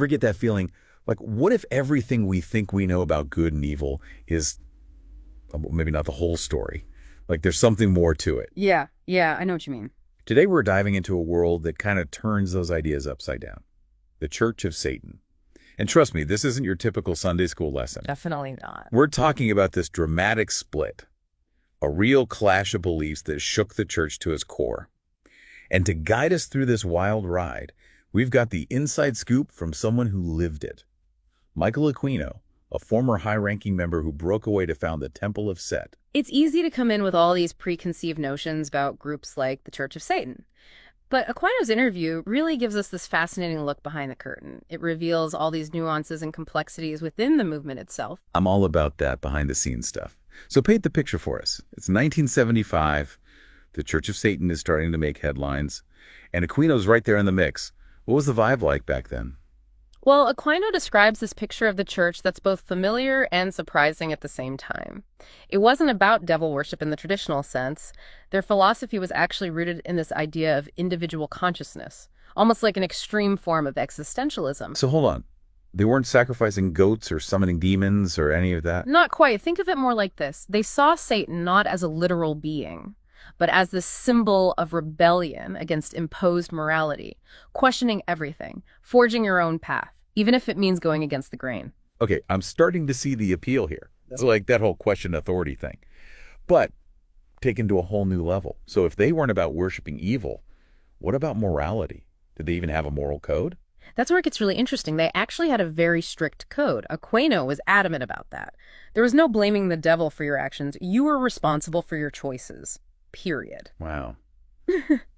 Ever get that feeling, like, what if everything we think we know about good and evil is maybe not the whole story? Like, there's something more to it. Yeah, I know what you mean. Today, we're diving into a world that kind of turns those ideas upside down. The Church of Satan. And trust me, this isn't your typical Sunday school lesson. Definitely not. We're talking about this dramatic split, a real clash of beliefs that shook the church to its core. And to guide us through this wild ride, we've got the inside scoop from someone who lived it. Michael Aquino, a former high-ranking member who broke away to found the Temple of Set. It's easy to come in with all these preconceived notions about groups like the Church of Satan. But Aquino's interview really gives us this fascinating look behind the curtain. It reveals all these nuances and complexities within the movement itself. I'm all about that behind-the-scenes stuff. So paint the picture for us. It's 1975. The Church of Satan is starting to make headlines, and Aquino's right there in the mix. What was the vibe like back then? Well, Aquino describes this picture of the church that's both familiar and surprising at the same time. It wasn't about devil worship in the traditional sense. Their philosophy was actually rooted in this idea of individual consciousness, almost like an extreme form of existentialism. So hold on. They weren't sacrificing goats or summoning demons or any of that? Not quite. Think of it more like this. They saw Satan not as a literal being, but as this symbol of rebellion against imposed morality, questioning everything, forging your own path, even if it means going against the grain. Okay, I'm starting to see the appeal here. It's like that whole question authority thing. But taken to a whole new level. So if they weren't about worshiping evil, what about morality? Did they even have a moral code? That's where it gets really interesting. They actually had a very strict code. Aquino was adamant about that. There was no blaming the devil for your actions. You were responsible for your choices. Period. Wow.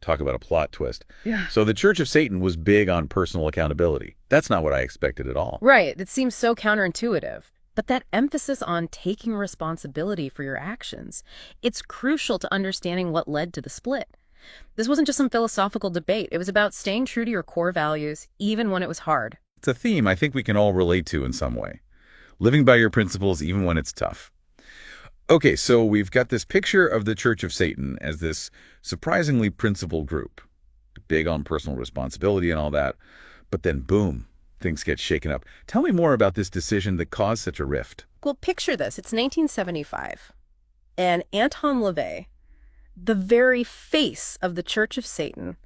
Talk about a plot twist. Yeah. So the Church of Satan was big on personal accountability. That's not what I expected at all. Right. It seems so counterintuitive. But that emphasis on taking responsibility for your actions, it's crucial to understanding what led to the split. This wasn't just some philosophical debate. It was about staying true to your core values, even when it was hard. It's a theme I think we can all relate to in some way. Living by your principles even when it's tough. Okay, so we've got this picture of the Church of Satan as this surprisingly principled group, big on personal responsibility and all that, but then boom, things get shaken up. Tell me more about this decision that caused such a rift. Well, picture this. It's 1975, and Anton LaVey, the very face of the Church of Satan,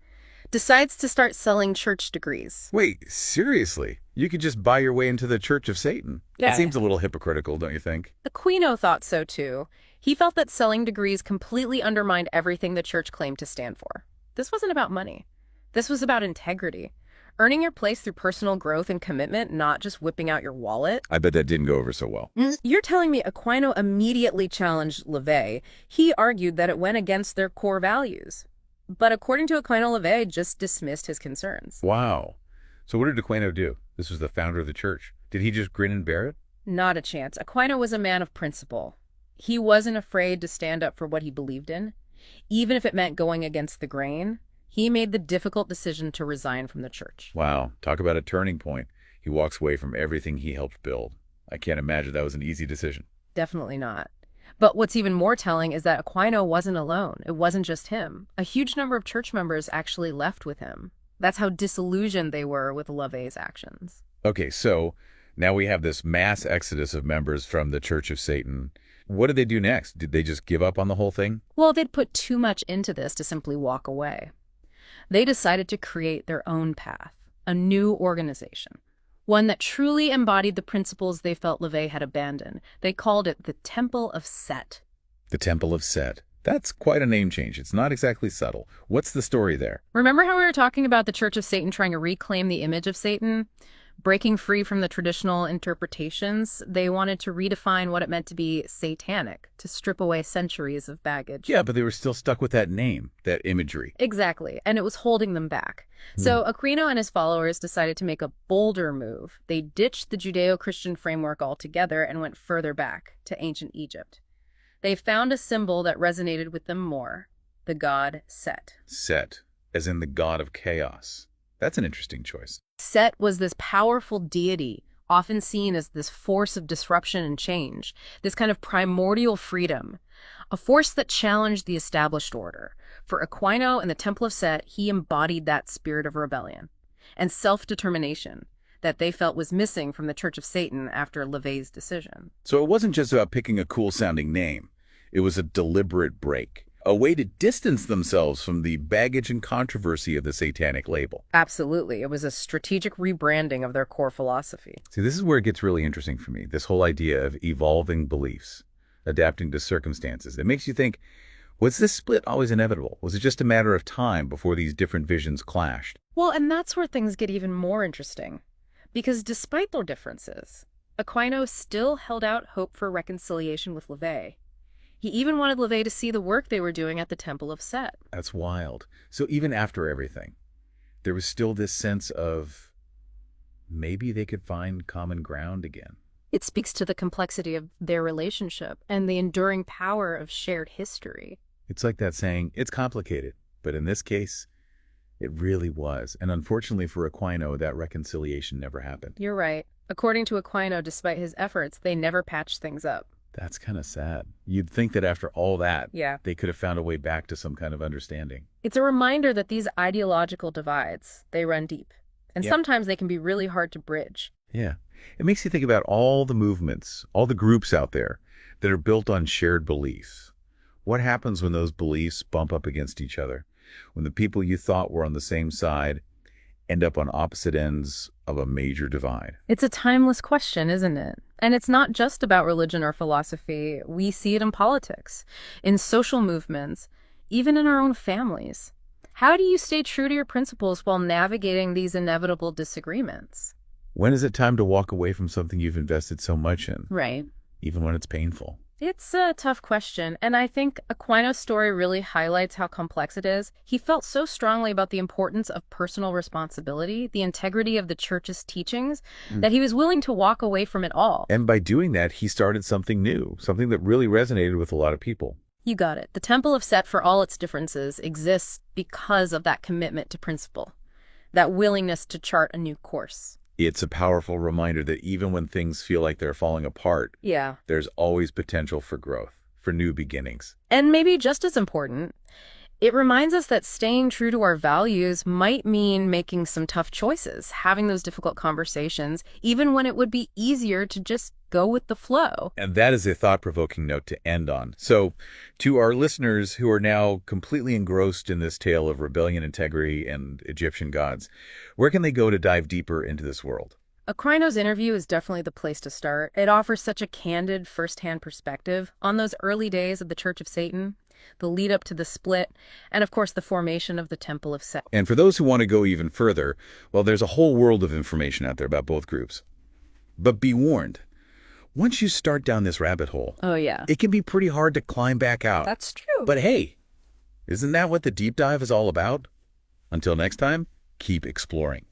decides to start selling church degrees. Wait, seriously? You could just buy your way into the Church of Satan? Yeah. That seems a little hypocritical, don't you think? Aquino thought so too. He felt that selling degrees completely undermined everything the church claimed to stand for. This wasn't about money. This was about integrity. Earning your place through personal growth and commitment, not just whipping out your wallet. I bet that didn't go over so well. You're telling me Aquino immediately challenged LaVey. He argued that it went against their core values. But according to Aquino, LaVey just dismissed his concerns. Wow. So what did Aquino do? This was the founder of the church. Did he just grin and bear it? Not a chance. Aquino was a man of principle. He wasn't afraid to stand up for what he believed in. Even if it meant going against the grain, he made the difficult decision to resign from the church. Wow. Talk about a turning point. He walks away from everything he helped build. I can't imagine that was an easy decision. Definitely not. But what's even more telling is that Aquino wasn't alone. It wasn't just him. A huge number of church members actually left with him. That's how disillusioned they were with LaVey's actions. Okay, so now we have this mass exodus of members from the Church of Satan. What did they do next? Did they just give up on the whole thing? Well, they'd put too much into this to simply walk away. They decided to create their own path, a new organization, one that truly embodied the principles they felt LaVey had abandoned. They called it the Temple of Set. The Temple of Set. That's quite a name change. It's not exactly subtle. What's the story there? Remember how we were talking about the Church of Satan trying to reclaim the image of Satan? Breaking free from the traditional interpretations, they wanted to redefine what it meant to be satanic, to strip away centuries of baggage. Yeah, but they were still stuck with that name, that imagery. Exactly, and it was holding them back. So Aquino and his followers decided to make a bolder move. They ditched the Judeo-Christian framework altogether and went further back to ancient Egypt. They found a symbol that resonated with them more, the god Set. Set, as in the god of chaos. That's an interesting choice. Set was this powerful deity, often seen as this force of disruption and change, this kind of primordial freedom, a force that challenged the established order. For Aquino and the Temple of Set, he embodied that spirit of rebellion and self-determination. that they felt was missing from the Church of Satan after LaVey's decision. So it wasn't just about picking a cool-sounding name. It was a deliberate break, a way to distance themselves from the baggage and controversy of the satanic label. Absolutely. It was a strategic rebranding of their core philosophy. See, this is where it gets really interesting for me, this whole idea of evolving beliefs, adapting to circumstances. It makes you think, was this split always inevitable? Was it just a matter of time before these different visions clashed? Well, and that's where things get even more interesting. Because despite their differences, Aquino still held out hope for reconciliation with LaVey. He even wanted LaVey to see the work they were doing at the Temple of Set. That's wild. So even after everything, there was still this sense of maybe they could find common ground again. It speaks to the complexity of their relationship and the enduring power of shared history. It's like that saying, it's complicated, but in this case, it really was. And unfortunately for Aquino, that reconciliation never happened. You're right. According to Aquino, despite his efforts, they never patched things up. That's kind of sad. You'd think that after all that, Yeah. they could have found a way back to some kind of understanding. It's a reminder that these ideological divides, they run deep. And Yeah. sometimes they can be really hard to bridge. Yeah. It makes you think about all the movements, all the groups out there that are built on shared beliefs. What happens when those beliefs bump up against each other? When the people you thought were on the same side end up on opposite ends of a major divide? It's a timeless question, isn't it? And it's not just about religion or philosophy. We see it in politics, in social movements, even in our own families. How do you stay true to your principles while navigating these inevitable disagreements? When is it time to walk away from something you've invested so much in, Right. even when it's painful? It's a tough question, and I think Aquino's story really highlights how complex it is. He felt so strongly about the importance of personal responsibility, the integrity of the church's teachings, that he was willing to walk away from it all. And by doing that, he started something new, something that really resonated with a lot of people. You got it. The Temple of Set, for all its differences, exists because of that commitment to principle, that willingness to chart a new course. It's a powerful reminder that even when things feel like they're falling apart, Yeah. there's always potential for growth, for new beginnings. And maybe just as important, it reminds us that staying true to our values might mean making some tough choices, having those difficult conversations, even when it would be easier to just go with the flow. And that is a thought-provoking note to end on. So, to our listeners who are now completely engrossed in this tale of rebellion, integrity, and Egyptian gods, where can they go to dive deeper into this world? Aquino's interview is definitely the place to start. It offers such a candid, first-hand perspective on those early days of the Church of Satan, the lead up to the split, and of course the formation of the Temple of Set. And for those who want to go even further, well, there's a whole world of information out there about both groups. But be warned, once you start down this rabbit hole, Oh, yeah. it can be pretty hard to climb back out. That's true. But hey, isn't that what the deep dive is all about? Until next time, keep exploring.